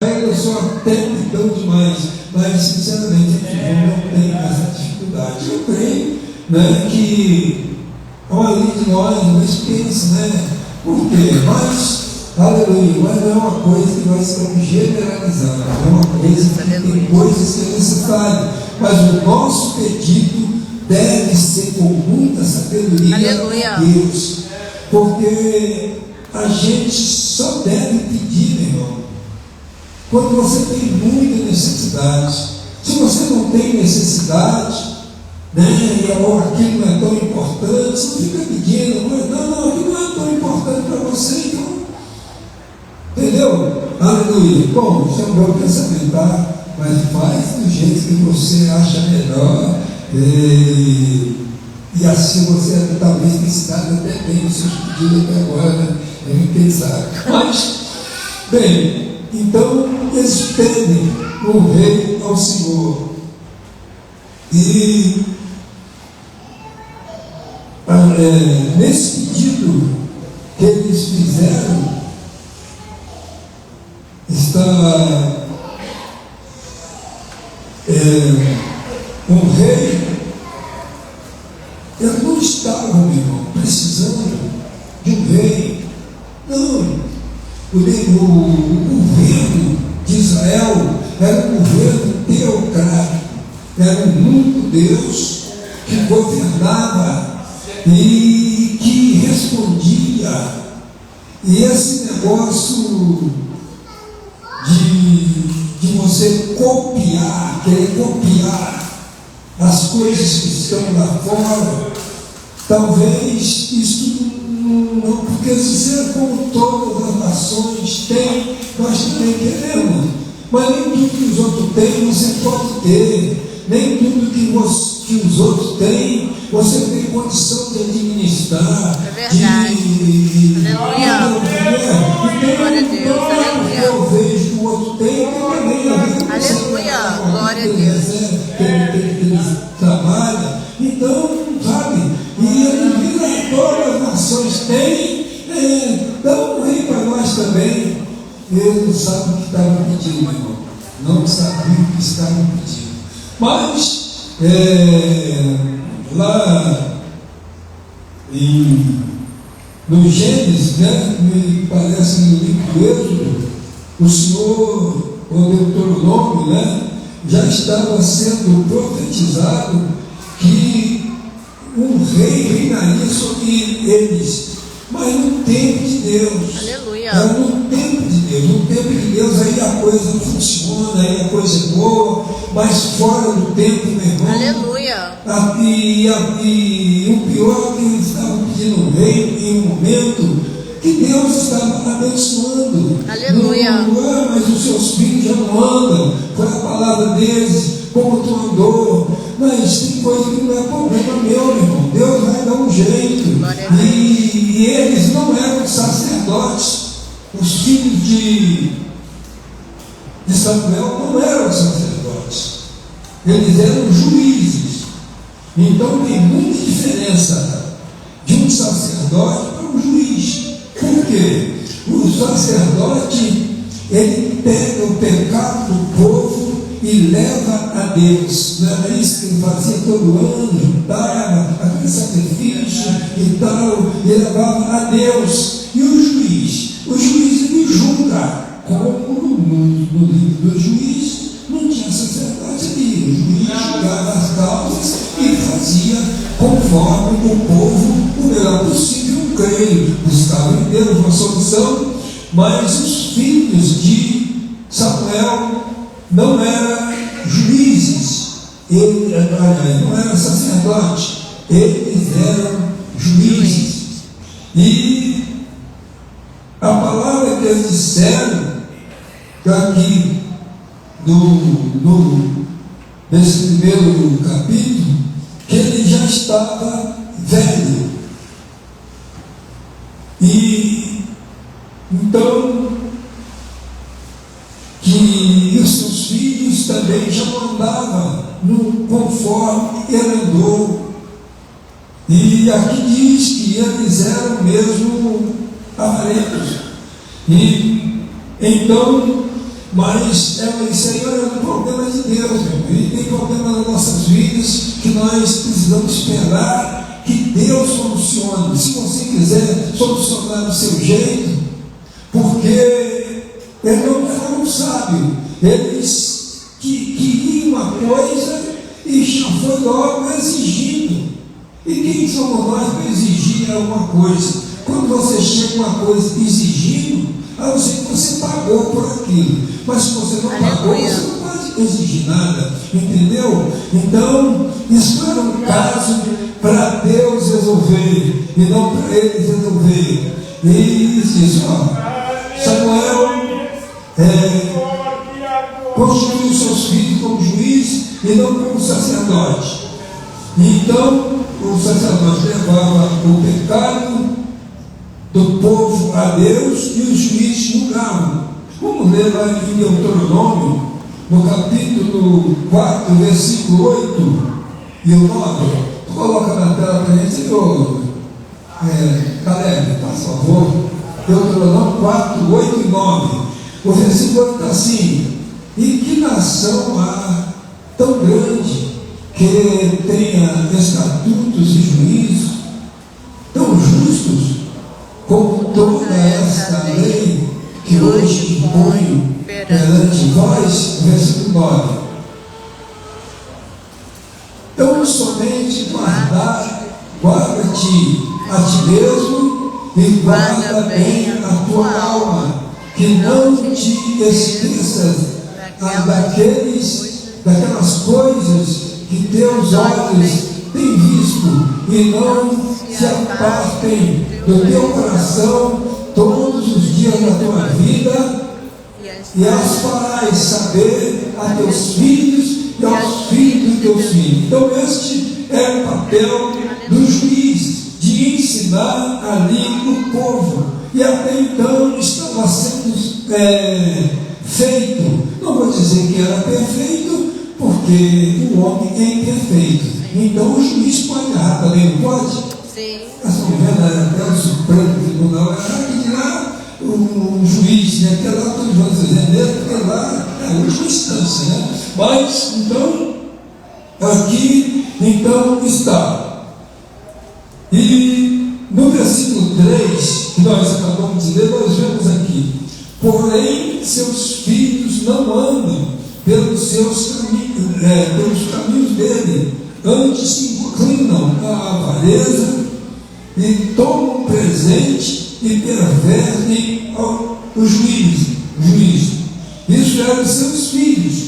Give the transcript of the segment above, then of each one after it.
Eu sou até perdão demais, mas sinceramente eu não tenho essa dificuldade. Eu creio, né, que a maioria de nós pensa, né? Por quê? Mas, aleluia, mas não é uma coisa que nós estamos generalizando, é uma coisa que tem coisas que é necessário, mas o nosso pedido deve ser com muita sabedoria a Deus, porque a gente só deve pedir, meu irmão, quando você tem muita necessidade. Se você não tem necessidade, né, e aquilo não é tão importante, você fica pedindo, não, aquilo não é tão importante para você, então, entendeu? Aleluia. Bom, isso é um bom pensamento, tá? Mas faz do jeito que você acha melhor, e assim você talvez tenha se dado até bem nos seus pedidos até agora, né? É muito pensado. Mas, bem, então eles pedem o rei ao Senhor. E nesse pedido que eles fizeram, está um rei. Eu não estava, meu irmão, precisando de um rei. Não. O governo de Israel era um governo teocrático, era um único Deus que governava e que respondia. E esse negócio de você copiar, querer copiar as coisas que estão lá fora, talvez isso não, porque dizer como todas as nações têm, nós também queremos, mas nem tudo que os outros têm você pode ter, nem tudo que os outros têm você tem condição de administrar. É verdade. Aleluia. Glória a Deus. Aleluia. Eu vejo que o outro tem, aleluia. Glória a Deus. Que eles trabalham. Então, sabe, e ele vira todas as nações têm, dá um rei para nós também. Eles não sabem o que estavam pedindo, meu irmão. Não sabiam o que estavam pedindo. Mas, lá no Gênesis, né, me parece no livro do Êxodo, o Senhor, o Deuteronômio, né, já estava sendo profetizado que um rei reinaria sobre eles, mas no tempo de Deus. Aleluia. Era no tempo de Deus. No tempo de Deus aí a coisa funciona, aí a coisa é boa, mas fora do tempo, meu irmão. Aleluia. E o pior é que eles estavam pedindo um rei em um momento que Deus estava abençoando. Aleluia. Não, mas os seus filhos já não andam, foi a palavra deles, como tu andou. Mas tem coisa que não é problema meu irmão. Deus vai dar um jeito. E eles não eram sacerdotes. Os filhos de Samuel não eram sacerdotes. Eles eram juízes. Então tem muita diferença de um sacerdote para um juiz. Por quê? O sacerdote, ele pega o pecado do povo e leva a Deus. Não era isso que ele fazia todo ano, juntava aquele sacrifício e tal, e levava a Deus. E o juiz ele julga. Como no livro do juiz não tinha sacerdote ali, o juiz julgava as causas e fazia conforme o povo o melhor possível. Eu creio, buscava em Deus uma solução, mas os filhos de Samuel não eram juízes, não eram sacerdotes, eles eram juízes. E a palavra que eles disseram, que aqui nesse primeiro capítulo, que ele já estava velho. E então, que os seus filhos também já não andavam conforme ele andou. E aqui diz que eles eram mesmo avarentos. E então Mas isso aí é um problema de Deus, meu irmão. E tem problema nas nossas vidas que nós precisamos esperar que Deus solucione. Se você quiser solucionar do seu jeito, porque ele não foi um sábio. Eles queriam uma coisa e já foi logo exigindo. E quem somos nós para exigir alguma coisa? Quando você chega uma coisa exigindo, a não ser que você pagou por aquilo. Mas se você não pagou, você não pode exigir nada. Entendeu? Então, isso era um caso para Deus resolver e não para eles resolver. E diz, Samuel constituiu seus filhos como juiz e não como sacerdote. Então, o sacerdote levava o pecado do povo a Deus e os juízes julgavam. Vamos ler lá em Deuteronômio, no capítulo 4, versículo 8 e o 9. Coloca na tela para a gente, Caleb, por favor. Deuteronômio 4, 8 e 9. O versículo 8 está assim: e que nação há tão grande que tenha estatutos e juízos tão justos como toda esta lei que hoje imponho perante vós? Versículo 9. Então somente guarda-te a ti mesmo e guarda bem a tua alma, que não te esqueças daquelas coisas que teus olhos têm visto, e não se apartem do teu coração todos os dias da tua vida, e as farás saber a teus filhos e aos filhos dos teus filhos. Então este é o papel do juiz, de ensinar ali o povo, e até então estava sendo feito. Não vou dizer que era perfeito, porque o homem é imperfeito. Então o juiz pode errar também, não pode? Sim. Nós estamos vendo até o Supremo Tribunal errar, que dirá um juiz, né? Que é lá todos vão dizer, porque lá é a última instância, né? Mas, então, aqui, então, está. E no versículo 3, que nós acabamos de ler, nós vemos aqui: porém, seus filhos não andam pelos caminhos dele, antes se inclinam à avareza e tomam presente e pervertem o juízo. Isso era dos seus filhos.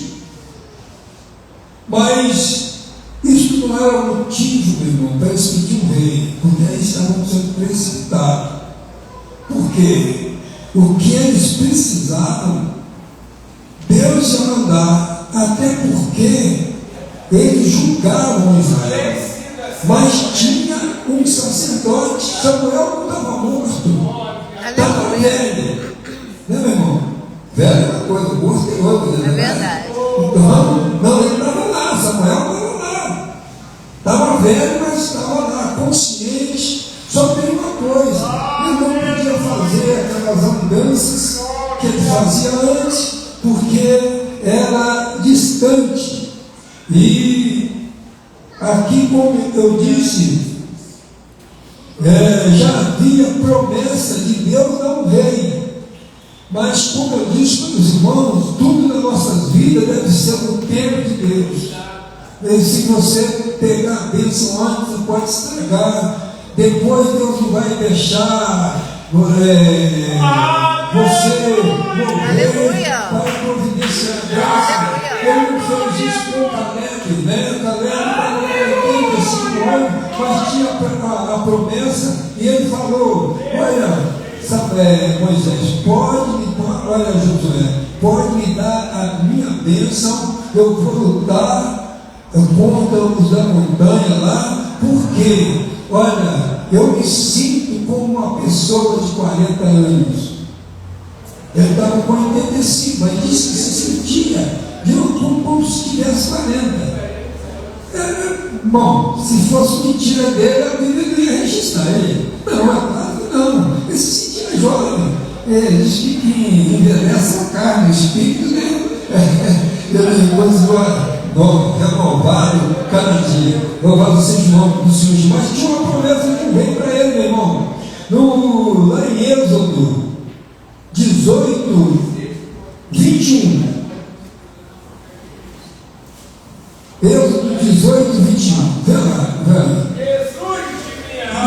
Mas isso não era motivo, meu irmão, para eles pedir um rei, porque aí estavam sendo precipitados. Porque o que eles precisavam, Deus ia mandar, até porque eles julgavam Israel, mas tinha um sacerdote. Samuel não estava morto, estava velho, né, meu irmão? Velho é uma coisa, morto tem outra, né? É verdade. Então, não, ele estava lá, Samuel estava lá, estava velho, mas estava lá, consciente. Só tem uma coisa: ele não podia fazer aquelas andanças que ele fazia antes, porque era distante. E aqui, como eu disse, já havia promessa de Deus dar um rei. Mas, como eu disse para os irmãos, tudo nas nossas vidas deve ser no tempo de Deus. E se você pegar a bênção antes, você pode estragar. Depois Deus não vai deixar você morrer para providenciar graça. Ele não fez isso com o Caleb, né? O Caleb falou 85 anos, mas tinha a promessa, e ele falou: olha, Moisés, olha, Josué, pode me dar a minha bênção, eu vou lutar contra os da montanha lá, porque, olha, eu me sinto como uma pessoa de 40 anos. Ele estava com 85, mas disse que se sentia, viu, como se tivesse 40. Bom, se fosse mentira dele, a Bíblia não ia registrar ele. Não, é claro que não. Ele se sentia jovem. Diz que envelhece a carne, o espírito, né? Ele continua renovado cada dia. Louvado seja o nome do Senhor. Mas tinha uma promessa que veio para ele, meu irmão. Lá em Êxodo 18, 21. Êxodo 18, 21. Vê lá.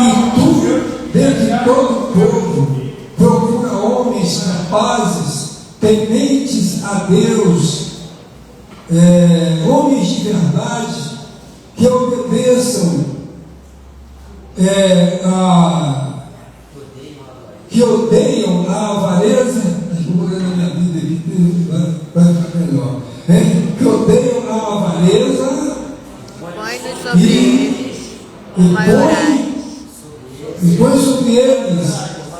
E tu, dentre todo o povo, procura homens capazes, tementes a Deus, homens de verdade, que obedeçam, que odeiam a avareza. Vou ler na minha vida aqui, vai ficar melhor. Que odeiam a avareza Põe sobre eles maiorais. E põe sobre eles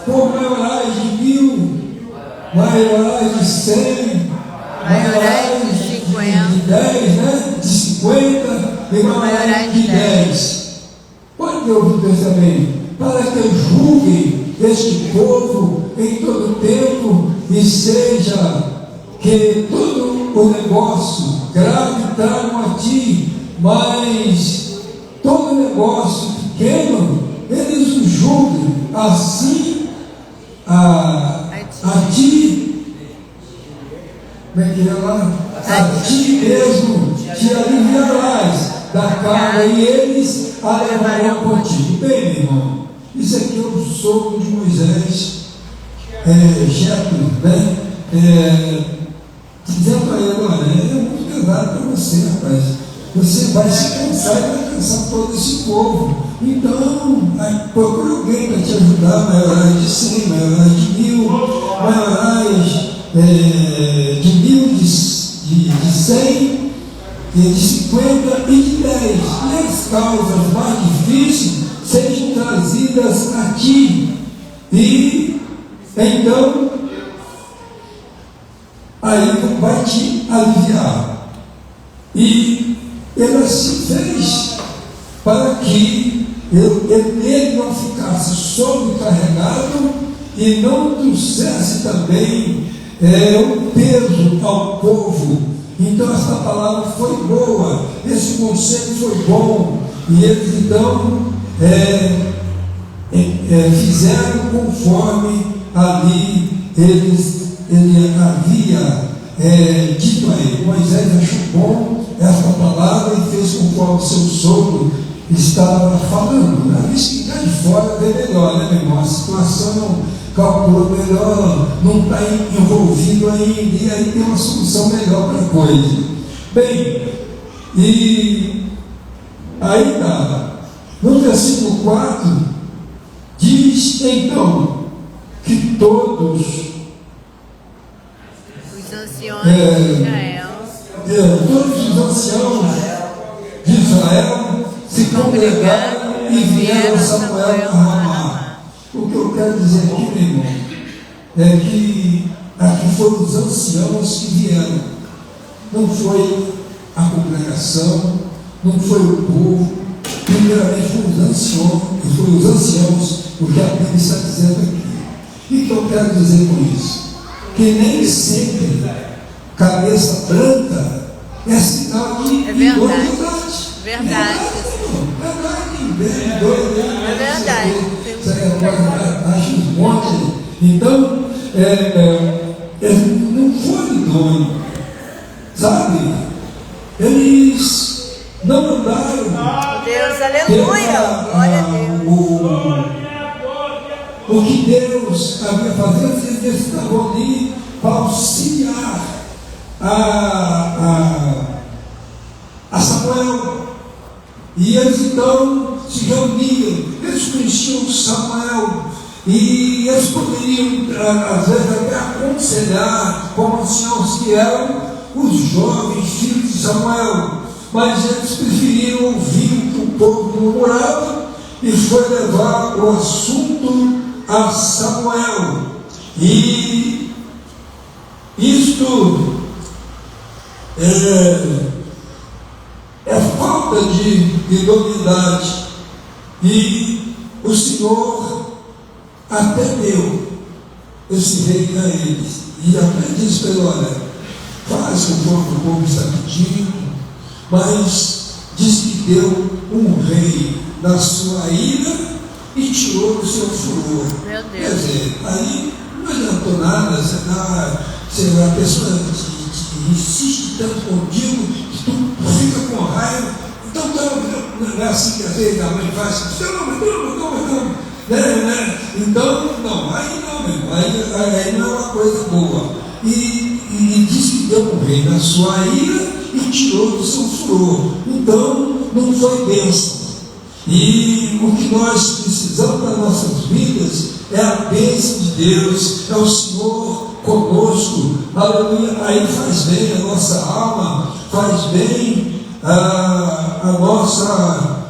por maiorais de 1000, maiorais de 100, Maiorais de 50, de 10, né? De 50 e maiorais de 10. Pode ouvir também, para que julguem este povo em todo tempo, e seja que todo o negócio grave tragam a ti, mas todo negócio pequeno eles o julguem, assim a ti, como é que é lá? A ti mesmo te aliviarás da carga e eles a levarão contigo. Bem, meu irmão, isso aqui é o sogro de Moisés, Jetro, né? Dizendo para ele: olha, é muito pesado para você, rapaz. Você vai se cansar e vai cansar todo esse povo. Então, procura alguém para te ajudar, maiorais de 100, maiorais de 1000, maiorais de 1000, de 100, de 50 e de 10. E as causas mais difíceis sejam trazidas a ti. E então, aí vai te aliviar. E ele assim fez, para que ele não ficasse sobrecarregado e não trouxesse também um peso ao povo. Então essa palavra foi boa, esse conselho foi bom, e eles então fizeram conforme ali ele havia dito a ele. Moisés achou bom esta palavra e fez conforme o seu sogro estava falando. Né? Isso que cá de fora vê melhor, né, meu irmão? A situação não calculou melhor, não está envolvido ainda, e aí tem uma solução melhor para a coisa. Bem, e aí no versículo 4 diz então que todos os anciões de Israel, todos os anciãos de Israel se congregaram e vieram a Samuel a Ramá. O que eu quero dizer aqui, meu irmão, é que aqui foram os anciãos que vieram, não foi a congregação, não foi o povo, primeiramente foi os anciãos, o que a Bíblia está dizendo aqui. E o que eu quero dizer com isso? Que nem sempre cabeça branca é sinal de idoneidade. Verdade. É verdade. Acho um monte. Então, não foi idôneo, sabe? Eles não andaram. Deus, aleluia. Glória a Deus. O que Deus havia fazendo, eles estavam ali para auxiliar a Samuel. E eles então se reuniam, eles conheciam Samuel, e eles poderiam, às vezes, até aconselhar, como anciãos que eram, os jovens filhos de Samuel, mas eles preferiram ouvir o que o povo murmurava e foi levar o assunto a Samuel. E isto é falta de idoneidade, e o Senhor até deu esse rei a eles. E até disse para ele: olha, faz conforme o povo está pedindo, mas diz que deu um rei na sua ira e tirou do seu furor. Meu Deus. Quer dizer, aí não adiantou nada, a pessoa que insiste tanto contigo, que tu fica com raiva. Então, não é assim que às vezes a mãe faz, toma. Então, não, aí não, meu, aí não é uma coisa boa. E diz que deu um rei na sua ira e tirou do seu furor. Então, não foi bênção. E o que nós precisamos para nossas vidas é a bênção de Deus, é o Senhor conosco, aleluia. Aí faz bem a nossa alma, faz bem a nossa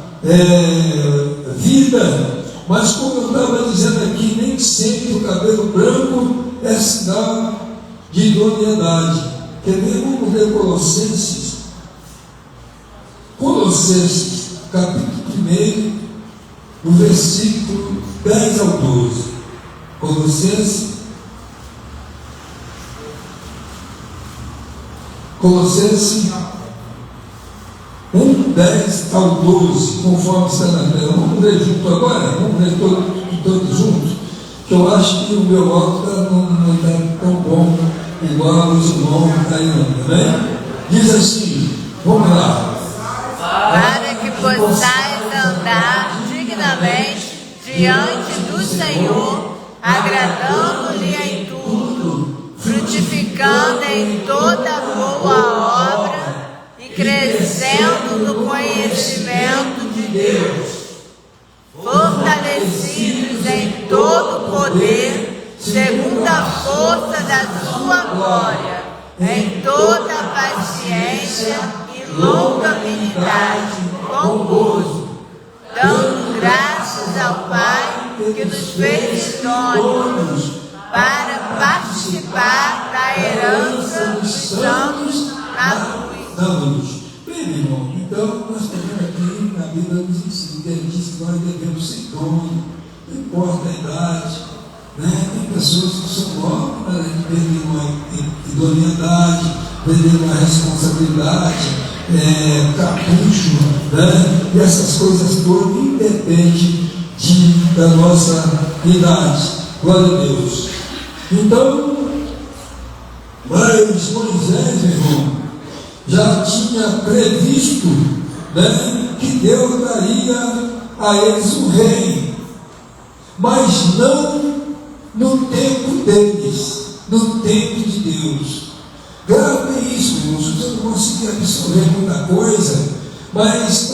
vida. Mas como eu estava dizendo aqui, nem sempre o cabelo branco é sinal de idoneidade. Quer ver? Vamos ler Colossenses capítulo 1, no versículo 10 ao 12. Colossenses 1, 10 ao 12, conforme está na tela. Vamos ler junto agora? Vamos ler todos juntos? Que eu acho que o meu óculos não está tão bom igual os irmãos está indo, né? Diz assim, vamos lá. Para que possais andar dignamente diante do Senhor, agradando-lhe em tudo, frutificando em toda boa obra e crescendo no conhecimento de Deus, fortalecidos em todo poder, segundo a força da sua glória, em toda paciência e longanimidade, com gozo, dando graças ao Pai que nos fez idôneos para participar da herança dos santos na luz. Bem, meu irmão, então nós temos aqui na Bíblia nos ensina, que ele diz que nós devemos ser dono, não importa a idade, né? Tem pessoas que são novas, mas a gente perdeu uma idoneidade, perdeu uma responsabilidade, capricho, né? E essas coisas todas independem da nossa idade. Glória a Deus. Então, mas Moisés, meu irmão, já tinha previsto, né, que Deus daria a eles um rei, mas não no tempo deles, no tempo de Deus. Gravem isso, irmãos. Eu não consegui absorver muita coisa, mas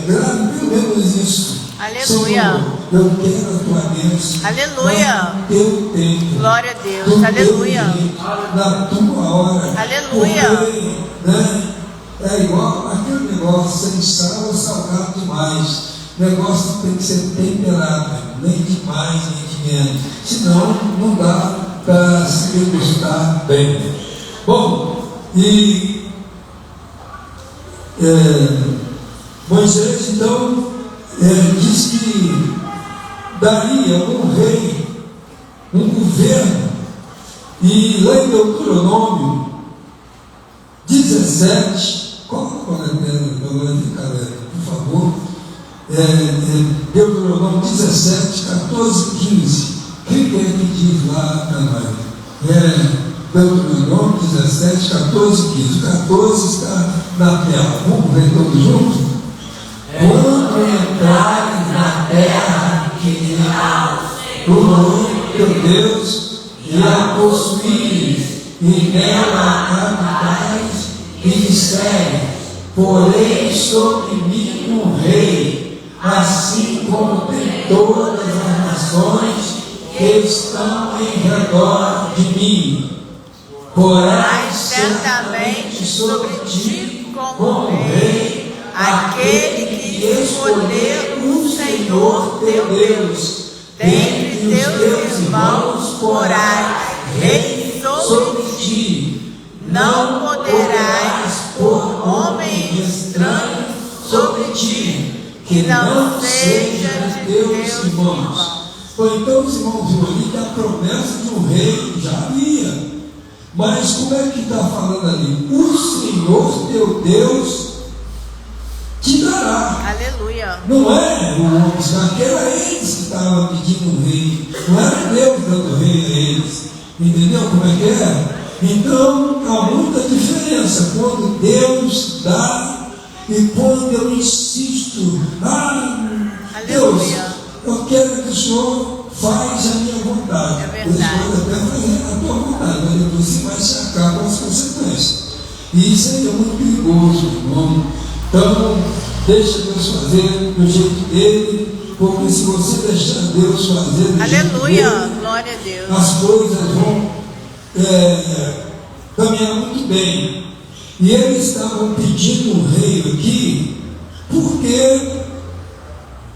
grave pelo menos isso. Aleluia. Senhor, eu quero a tua bênção. Aleluia. No teu tempo. Glória a Deus. Aleluia. Na tua hora. Aleluia. Porque, né, é igual aquele negócio, sem sal ou salgado demais. O negócio tem que ser temperado, nem de mais, nem de menos. Senão, não dá para se degustar bem. Bom, e Moisés, então, diz que daria um rei, um governo, e lá em Deuteronômio 17, coloca a por favor, Deuteronômio 17, 14, 15, quem é que diz lá para nós? Deuteronômio 17, 14, 15, 14 está na tela, vamos ver todos juntos? Quando entrares na terra que dirá o teu Deus, e a possuires, e nela habitais, e disseres, porém sobre mim um rei, assim como tem todas as nações que estão em redor de mim. Porás certamente sobre ti como rei, aquele que escolher o Senhor teu Deus, dentre teus irmãos porás rei sobre ti. Não poderás pôr homem estranho sobre ti, que não seja de teus irmãos. Ou então os irmãos viram ali que a promessa de um rei já havia. Mas como é que está falando ali? O Senhor teu Deus te dará. Aleluia. Não é o homem, que era eles que estavam pedindo um rei. Não era Deus dando rei a eles. Entendeu como é que é? Então há muita diferença quando Deus dá e quando eu insisto. Deus, eu quero que o Senhor faz a minha vontade. É verdade. Deus pode até fazer a tua vontade, mas depois você vai se acabar com as consequências. E isso aí é muito perigoso, irmão. Então, deixa Deus fazer do jeito dele, porque se você deixar Deus fazer do Aleluia. jeito dele, Glória a Deus. as coisas vão caminhar muito bem. E eles estavam pedindo um rei aqui, porque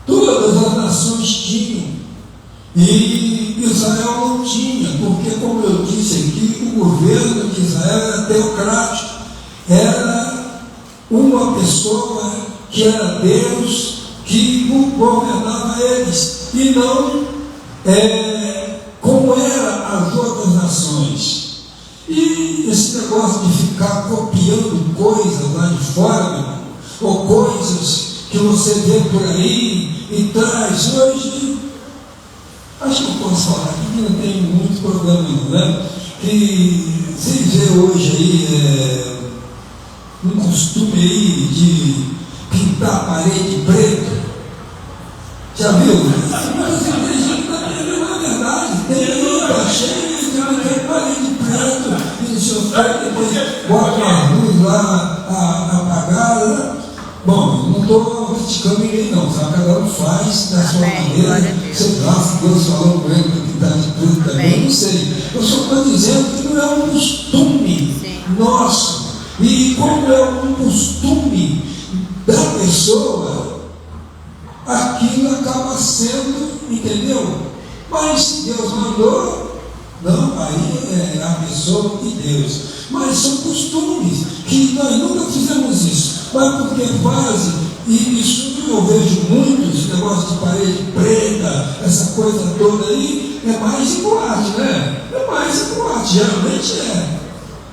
todas as nações tinham, e Israel não tinha, porque, como eu disse aqui, o governo de Israel era teocrático, era uma pessoa que era Deus que governava eles, e não como eram as outras nações. E esse negócio de ficar copiando coisas lá de fora, meu irmão, ou coisas que você vê por aí e traz hoje, acho que eu posso falar aqui, não tem muito problema não, né? Que você vê hoje aí um costume aí de pintar a parede preta. Já viu? Mas tem gente que não é verdade, está cheio de parede preta, e o senhor depois bota uma luz lá apagada. Bom, não estou criticando ninguém não, sabe? Cada um faz da sua maneira. Sei lá, se Deus falou com ele para pintar de preto também, eu não sei. Eu só estou dizendo que não é um costume nosso. E como é um costume da pessoa, aquilo acaba sendo, entendeu? Mas Deus mandou, não, aí é a pessoa e Deus. Mas são costumes que nós nunca fizemos isso. Mas porque fazem, e isso eu vejo muito, esse negócio de parede preta, essa coisa toda aí, é mais em boate, né? É mais em boate, geralmente é.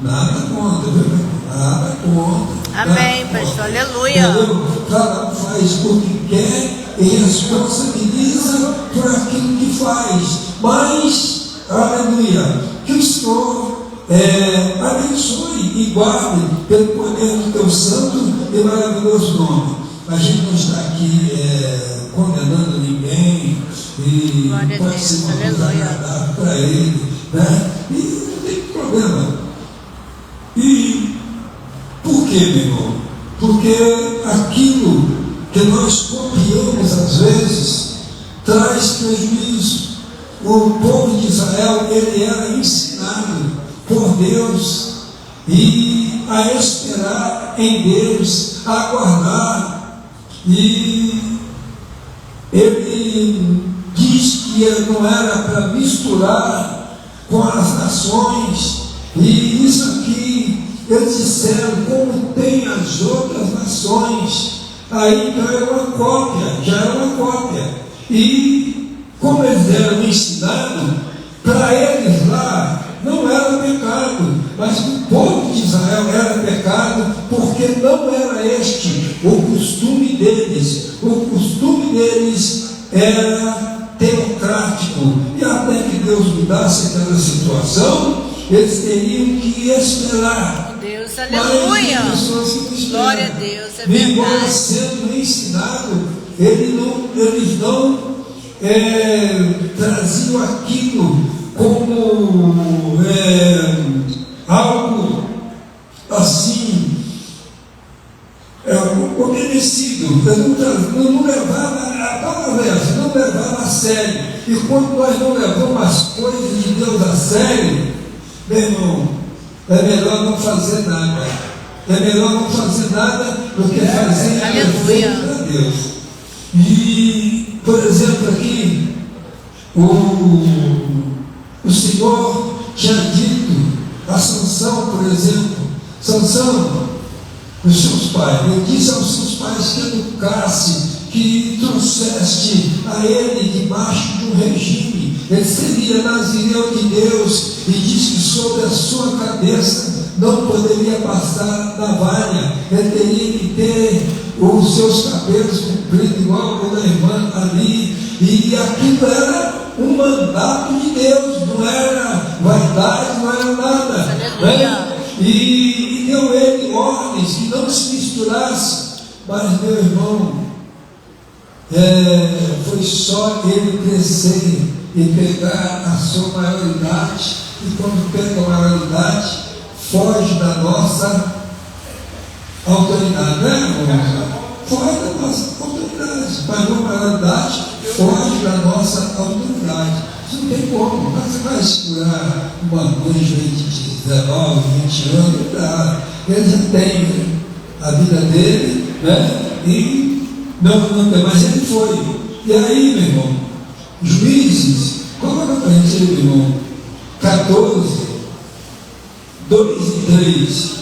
Nada contra, viu? Nada contra. Amém, pastor, aleluia. Cada um faz o que quer e responsabiliza por aquilo que faz. Mas, aleluia, que o Senhor abençoe e guarde pelo poder do teu santo e maravilhoso nome. A gente não está aqui condenando ninguém e pode ser uma coisa agradável para ele, né? E não tem problema. E por quê, meu irmão? Porque aquilo que nós copiamos às vezes traz prejuízo. O povo de Israel, ele era ensinado por Deus e a esperar em Deus, a aguardar. E ele diz que ele não era para misturar com as nações. E isso aqui, eles disseram, como tem as outras nações, aí então era uma cópia, já era uma cópia. E como eles eram ensinados, para eles lá não era pecado, mas o povo de Israel era pecado, porque não era este o costume deles. O costume deles era teocrático, e até que Deus mudasse aquela situação, eles teriam que esperar. Deus, aleluia. Glória a Deus, é verdade. Embora sendo ensinado, eles não traziam aquilo como algo assim obedecido. Não levava a palavra, não levava a sério. E quando nós não levamos as coisas de Deus a sério, meu irmão, é melhor não fazer nada. É melhor não fazer nada do que fazer para Deus. E, por exemplo, aqui, o Senhor tinha dito a Sansão, por exemplo: Sansão, os seus pais, eu disse aos seus pais que educasse, que trouxeste a ele debaixo de um regime, ele seria nazireu de Deus, e diz que sobre a sua cabeça não poderia passar navalha, ele teria que ter os seus cabelos compridos, igual o da irmã ali, e aquilo era um mandato de Deus, não era vaidade, não era nada, né? E deu ele ordens que não se misturasse, mas meu irmão, foi só ele crescer e pegar a sua maioridade, e quando pega a maioridade, foge da nossa autoridade, né? Foge da nossa autoridade, mas a maioridade foge da nossa autoridade. Isso não tem como, mas você vai segurar uma noite de 19, 20 anos, ele já tem a vida dele, né? E não tem, mas ele foi. E aí, meu irmão, Juízes, coloca para a gente, meu irmão, 14, 2 e 3.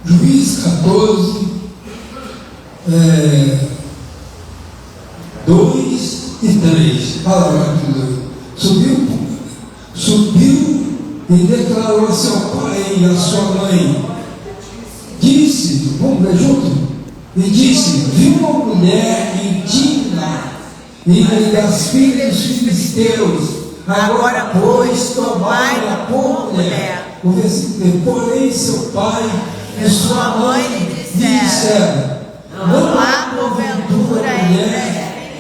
Juízes 14, 2 e 3. Fala aqui, subiu e declarou a seu pai e a sua mãe. Disse, vamos ver junto? E disse: viu uma mulher indigna e das filhas dos filisteus, agora pois tomai-a por mulher. O versículo: porém seu pai e sua mãe lhe disseram: não há porventura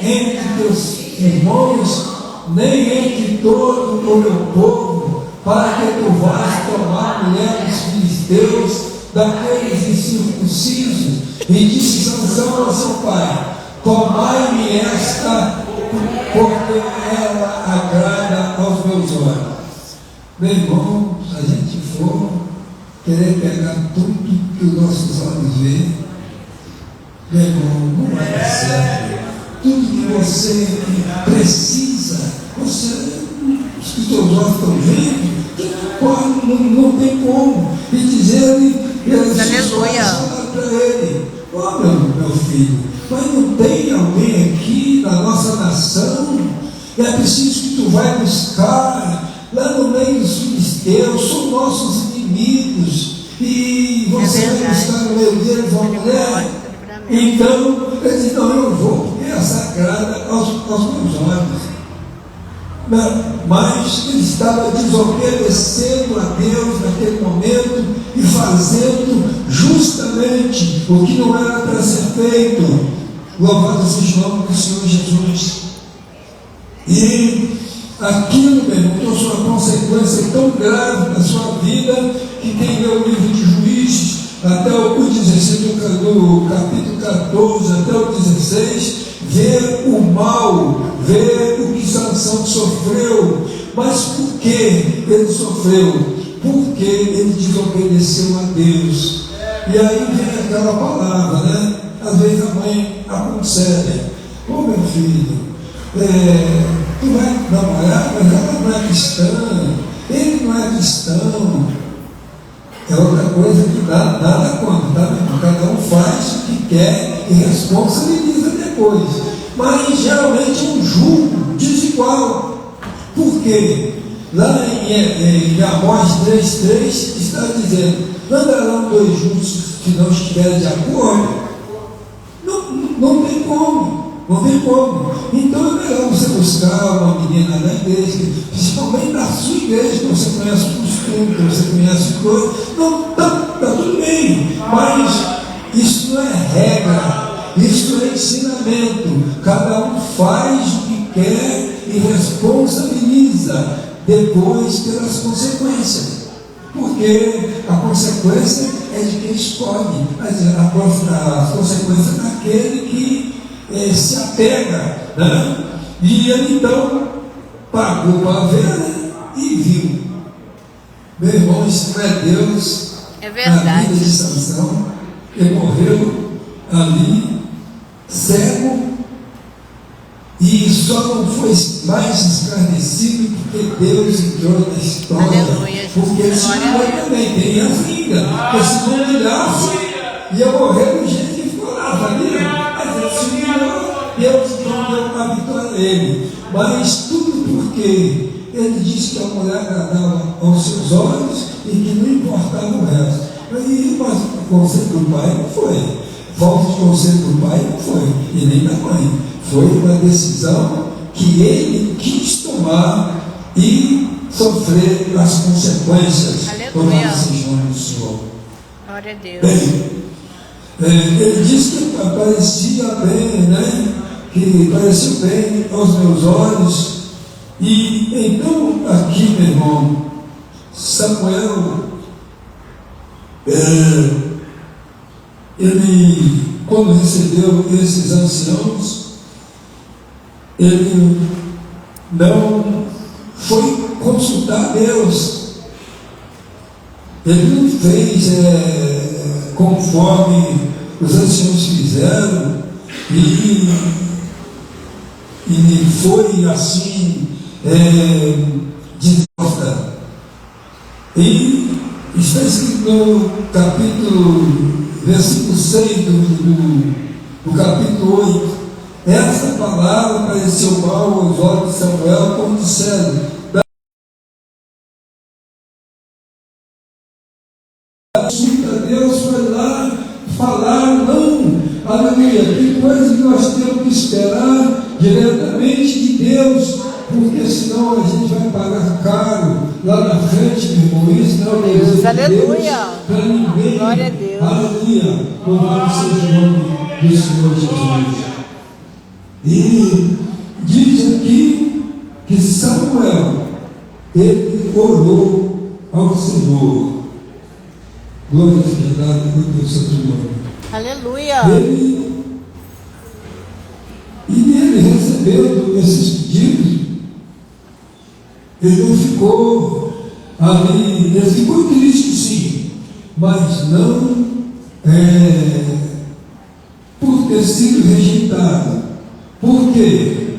entre teus irmãos, nem entre todo o meu povo, para que tu vás tomar mulher dos filisteus, daqueles incircuncisos. E disse Sansão a seu pai: tomai-me esta, porque ela agrada aos meus olhos. Meu irmão, se a gente for querer pegar tudo que os nossos olhos veem, meu irmão, não vai dar certo. Tudo que você precisa, os que seus olhos estão vendo, não tem como. E dizer para ele: ó, meu filho, mas não tem alguém aqui na nossa nação? É preciso que tu vai buscar lá no meio dos filisteus, são nossos inimigos, e você vai buscar no meio deles uma mulher. Então ele disse: não, eu vou, porque é sagrada aos meus olhos. Mas ele estava desobedecendo a Deus naquele momento e fazendo justamente o que não era para ser feito. Louvado seja o nome do Senhor Jesus. E aquilo, meu irmão, trouxe uma consequência tão grave na sua vida, que quem lê o livro de Juízes até o 16, do capítulo 14 até o 16, vê o mal, vê o que Sansão sofreu. Mas por que ele sofreu? Porque ele desobedeceu a Deus. E aí vem aquela palavra, né? Às vezes a mãe aconselha: ô meu filho, tu vai namorar, mas ela não é cristã, ele não é cristão. É outra coisa que nada contra, tá? Cada um faz o que quer e responsabiliza depois. Mas geralmente é um julgo desigual. Por quê? Lá em Amós 3,3 está dizendo: andarão dois juntos que não estiverem de acordo? Não tem como. Não tem como. Então é melhor você buscar uma menina na igreja, principalmente na sua igreja, que você conhece o costume, que você conhece o coisa. Não, está tudo bem. Mas isso não é regra, isso é ensinamento. Cada um faz o que quer e responsabiliza depois pelas consequências. Porque a consequência é de quem escolhe, mas a consequência é daquele que se apega, né? E ele então pagou para ver, né? E viu. Meu irmão, isso não é Deus. É verdade. Na vida de Sansão, ele morreu ali, cego, e só não foi mais esclarecido porque Deus entrou na história. Aleluia, porque ele se humilhou também, tem a vida. Porque se não humilhasse, ia morrer do jeito que ficou lá, sabia? Mas ele se humilhou Deus não deu a vitória a ele, mas tudo porque ele disse que a mulher agradava aos seus olhos e que não importava o resto. Mas o conselho do pai não foi, falta de conselho do pai não foi, e nem da mãe. Foi uma decisão que ele quis tomar e sofrer as consequências. Tomara seja o nome do Senhor. Glória a Deus. Bem, ele disse que parecia bem, né? Que pareceu bem aos meus olhos. E então, aqui, meu irmão, Samuel, ele, quando recebeu esses anciãos, ele não foi consultar Deus. Ele não fez conforme os anciãos fizeram e foi assim de volta. E está escrito no capítulo, versículo 6 do capítulo 8, essa palavra pareceu mal aos olhos de Samuel, como disseram, Deus foi lá falar, não, aleluia, tem coisa que nós temos que esperar diretamente de Deus, porque senão a gente vai pagar caro lá na frente, meu irmão. Isso não é Deus, aleluia, para ninguém. Glória a Deus, aleluia, louvado seja o nome do Senhor Jesus. E diz aqui que Samuel, ele orou ao Senhor. Glória a Deus, meu Deus, Santo nome. Aleluia. Ele recebendo esses pedidos, ele não ficou ali, ele ficou triste sim, mas não por ter sido rejeitado. Por quê?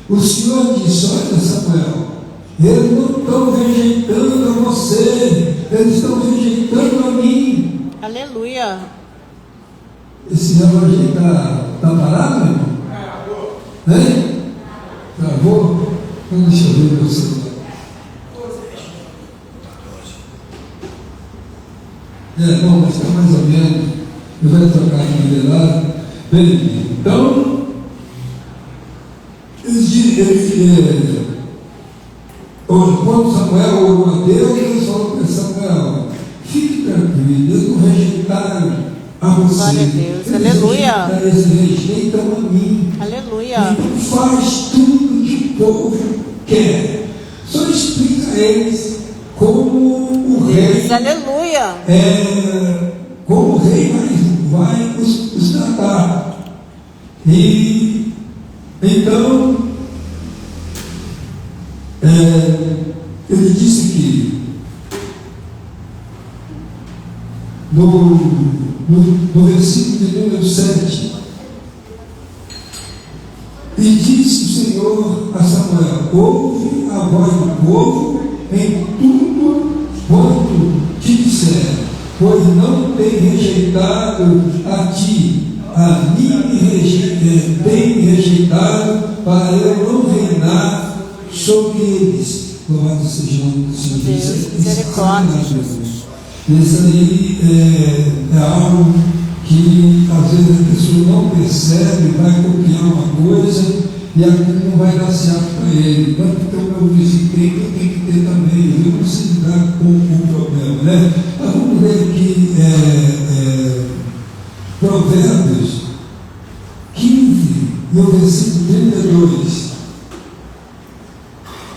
O Senhor disse, olha Samuel, eles não estão rejeitando a você, eles estão rejeitando a mim. Aleluia. Esse relógio aí está parado, meu irmão? Hein? Travou? Então deixa eu ver meu celular. Bom, mas está mais ou menos. Eu vou trocar aqui de lado. Bem, então, quando Samuel orou a Deus, Deus falou para Samuel, fique tranquilo, eles não rejeitaram a você. Glória a Deus, aleluia. Eles rejeitam a mim. Aleluia. E faz tudo que o povo quer. Só explica a eles como o rei. Aleluia. Como o rei vai os tratar. E então ele disse que no versículo de número 7, e disse o Senhor a Samuel, ouve a voz do povo em tudo quanto te disser, pois não tem rejeitado a ti, a mim tem rejeitado, para eu não reinar sobre eles. Louvado seja o nome do Senhor. Deus, misericórdia, Jesus. Isso aí é algo que às vezes a pessoa não percebe, vai copiar uma coisa e aquilo não vai dar certo para ele. Quanto que eu visitei, eu tenho que ter também. Eu não sei lidar com o problema, né? Mas vamos ver aqui Provérbios 15, no versículo 32.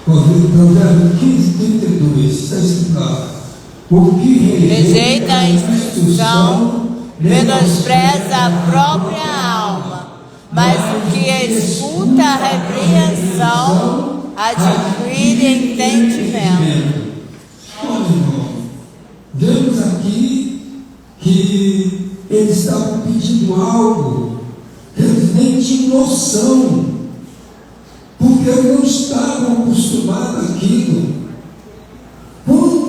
Provérbio 15, 32, está escrito lá. O que rejeita a instrução, menospreza a própria alma, mas o que escuta a repreensão adquire entendimento. Olha, irmão, vemos aqui que eles estavam pedindo algo que eles nem tinham noção, porque eles não estavam acostumados àquilo. Quantos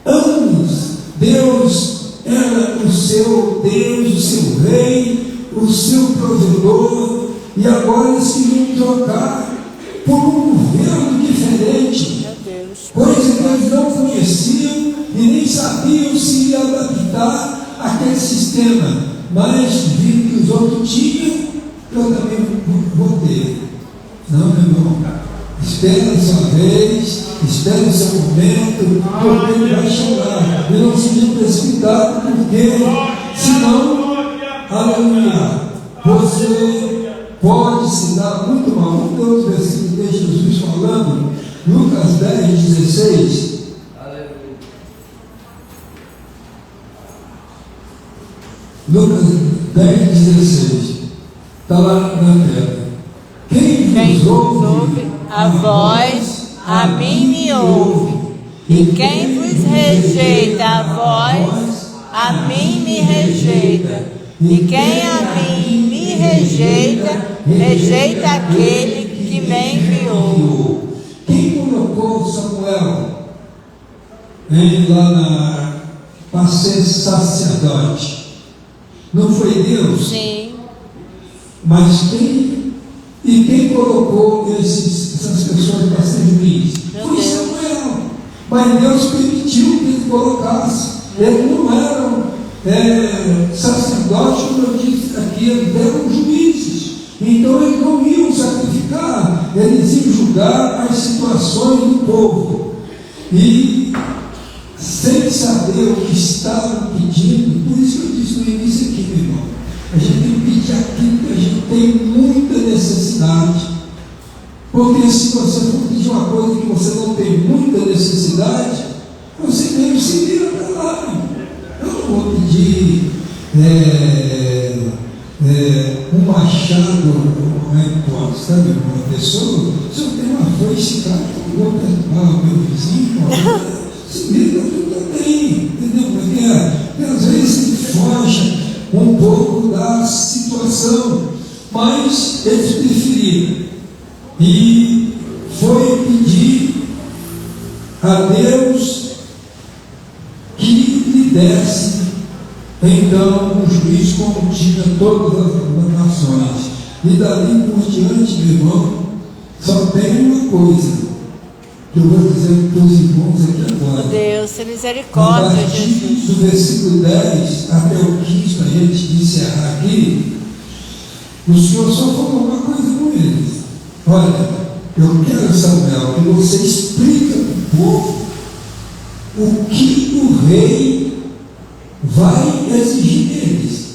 anos Deus era o seu Deus, o seu rei, o seu provedor, e agora eles queriam trocar por um governo diferente, coisa que eles não conheciam e nem sabiam se ia adaptar àquele sistema, mas viram que os outros tinham, eu também vou ter. Não, meu irmão, espera a sua vez, espera o seu momento, porque ele vai chegar, e não seja precipitado, porque senão, aleluia, você pode se dar muito mal. Um dos versículos de Jesus falando, Lucas 10, 16. Lucas 10, 16. Está lá na tela. Quem vos ouve a voz, a mim me ouve. E quem vos rejeita a voz, a mim me rejeita. E quem a mim me rejeita, rejeita aquele que me enviou. Quem colocou Samuel lá para ser sacerdote? Não foi Deus? Sim. Mas quem colocou essas pessoas para ser juiz? Foi Samuel. Mas Deus permitiu que ele colocasse. Eles não eram sacerdotes, como eu disse aqui, eles eram juízes. Então eles não iam sacrificar, eles iam julgar as situações do povo. E sem saber o que estavam pedindo, por isso que eu disse no início aqui, meu irmão, a gente tem que pedir aquilo que a gente tem muita necessidade. Porque se você for pedir uma coisa que você não tem muita necessidade, você mesmo se vira para lá. Eu não vou pedir um machado, sabe, uma pessoa, se eu tenho uma foice, cara, eu vou perdoar o meu vizinho, se vira tudo bem, entendeu? Porque às vezes ele foge um pouco da situação, mas eles preferiram. E foi pedir a Deus que lhe desse então um juiz como tinha todas as nações. E dali por diante, meu irmão, só tem uma coisa que eu vou dizer para os irmãos aqui agora. Deus, misericórdia, Jesus. Do versículo 10 até o 15, para a gente encerrar aqui, o Senhor só falou uma coisa com eles. Olha, eu quero, Samuel, que você explica para o povo o que o rei vai exigir deles,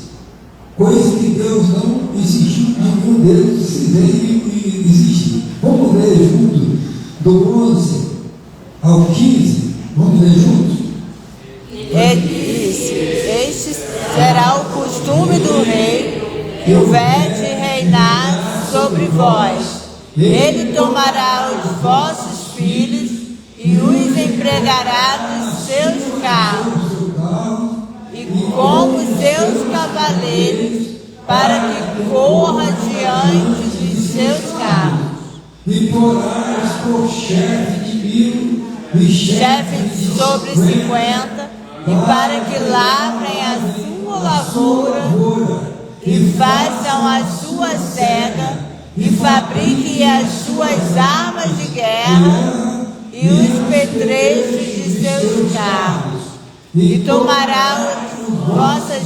coisa que Deus não exigiu de nenhum deles, se veio exigir. Vamos ler junto, do 11 ao 15, vamos ler juntos? Ele disse: este será o costume do rei, que houver de reinar sobre vós. Ele tomará os vossos filhos e os empregará nos seus carros e como seus cavaleiros, para que corra diante dos seus carros. E porás por chefe de 1000 e chefe sobre 50, e para que lavrem a sua lavoura e façam a sua cega e fabriquem as suas armas de guerra e os petrechos de seus carros. E tomará vossas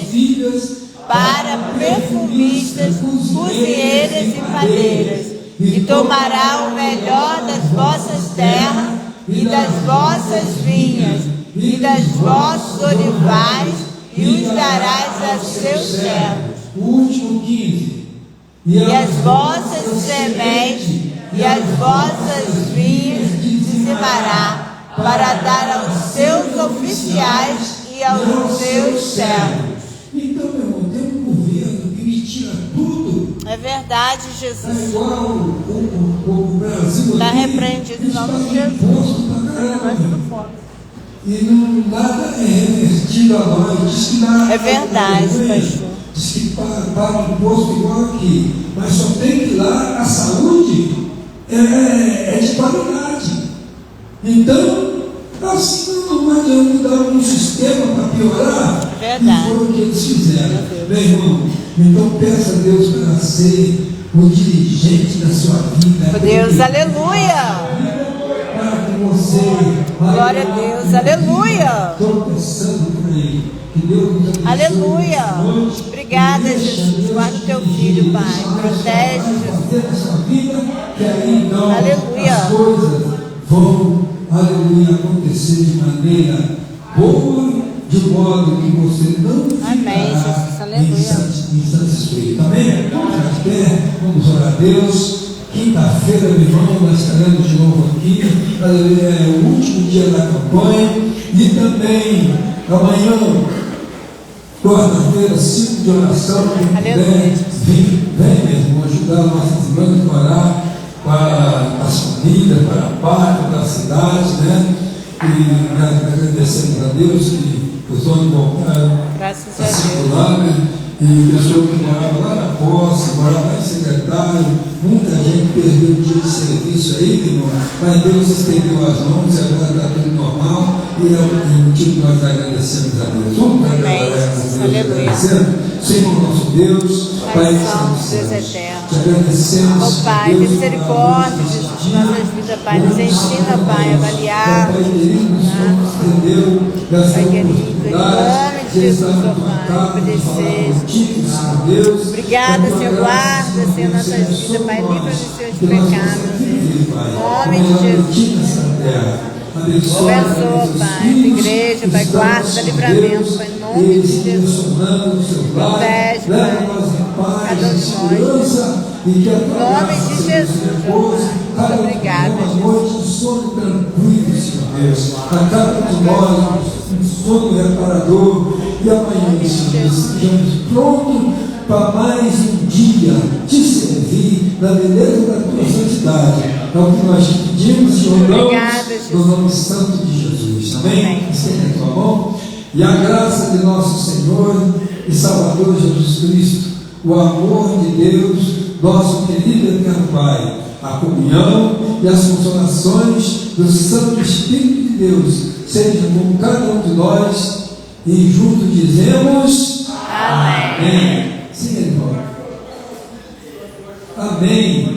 filhas para perfumistas, cozinheiras e padeiras. E tomará o melhor das vossas terras e das vossas vinhas e das vossos olivais e os darás a seus servos. O último 15. E as vossas sementes e as vossas vinhas dizimará, para dar aos seus oficiais e aos seus servos. Então, meu irmão, tem um governo que me tira tudo. É verdade, É Jesus. igual o Brasil. Está aqui, repreendido em nome de Jesus. imposto pra caramba. E não, nada é revertido a nós. Diz que nada É verdade, pastor. Diz que paga imposto igual aqui. Mas só tem que ir lá, a saúde é de qualidade. Então, Assim não adianta dar um sistema para piorar. Verdade. E foi o que eles fizeram. Meu irmão, então peça a Deus para ser o dirigente da sua vida. Meu Deus, aleluia! Para que você, Glória a Deus, aleluia! Estou pensando por aí. Que Deus nos abençoe. Aleluia! Obrigada, Jesus. Guarda o teu filho, Pai. Protege, Jesus. Aleluia! As coisas vão, aleluia, acontecer de maneira boa, de modo que você não Amém, Jesus. Aleluia. insatisfeito. Amém? Vamos de pé, vamos orar a Deus. Quinta-feira, meu irmão, nós estaremos de novo aqui. Aleluia, é o último dia da campanha. E também, amanhã, quarta-feira, ciclo de oração. Quem puder, vem mesmo, ajudar nossas irmãs a orar para as famílias, para a pátria, para a cidade, né? E agradecemos a Deus que os homens voltaram a circular, né? E pessoas que moravam lá na posse, moravam lá em secretário, muita gente perdeu o dia de serviço aí, irmão, mas Deus estendeu as mãos e agora está tudo normal, e é o motivo que nós agradecemos a Deus. Vamos para Deus agradecendo. Senhor nosso Deus, Pai Deus eterno. te agradecemos. Ó Pai, misericórdia, Jesus, nossas vidas, Pai, nos ensina, Pai, a avaliar. Pai querido, o Senhor nos entendeu, Pai querido, em nome de Jesus, ó Pai, obedecer. Obrigada, Senhor, guarda, Senhor, nossas vidas, Pai, livra-nos dos seus pecados, em nome de Jesus. Abençoa, Pai, a igreja, Pai, guarda, dá livramento, Pai, em nome de Jesus. Protege, Pai, cada um de nós. Em nome de Jesus, Pai. Muito obrigada, Jesus. Sono tranquilo, Senhor Deus. A cada de nós, um sono reparador. E amanhã, Senhor, estejamos prontos para mais um dia te servir na beleza da tua santidade. É o que nós te pedimos, Senhor, no nome santo de Jesus. Amém? Estenda a tua mão. E a graça de nosso Senhor e Salvador Jesus Cristo, o amor de Deus, nosso querido e eterno Pai, a comunhão e as consolações do Santo Espírito de Deus sejam com cada um de nós, e juntos dizemos Amém. Amém. Sim, irmão. Amém.